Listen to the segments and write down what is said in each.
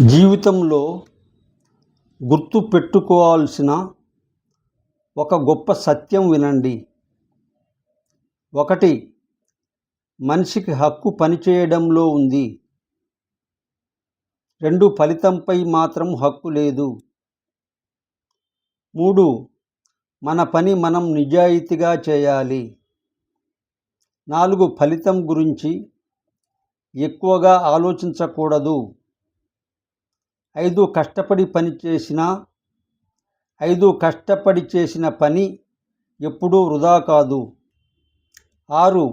జీవితంలో గుర్తుపెట్టుకోవాల్సిన ఒక గొప్ప సత్యం వినండి. 1. మనిషికి హక్కు పనిచేయడంలో ఉంది. 2. ఫలితంపై మాత్రం హక్కు లేదు. 3. మన పని మనం నిజాయితీగా చేయాలి. 4. ఫలితం గురించి ఎక్కువగా ఆలోచించకూడదు. 5. కష్టపడి చేసిన పని ఎప్పుడూ వృధా కాదు. 6.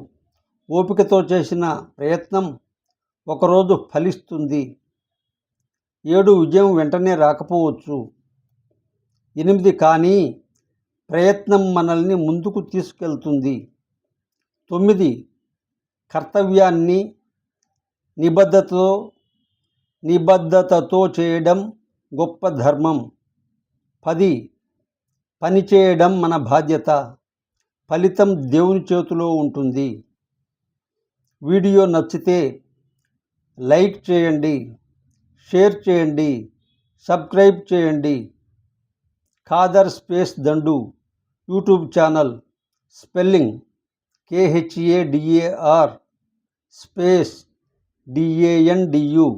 ఓపికతో చేసిన ప్రయత్నం ఒకరోజు ఫలిస్తుంది. 7. విజయం వెంటనే రాకపోవచ్చు. 8. కానీ ప్రయత్నం మనల్ని ముందుకు తీసుకెళ్తుంది. 9. కర్తవ్యాన్ని నిబద్ధతతో చేయడం గొప్ప ధర్మం. 10. పని చేయడం మన బాధ్యత. ఫలితం దేవుని చేతిలో ఉంటుంది. వీడియో నచ్చితే లైక్ చేయండి, షేర్ చేయండి, సబ్స్క్రైబ్ చేయండి. ఖాదర్ స్పేస్ దండు YouTube channel. Spelling KHADAR space DANDU.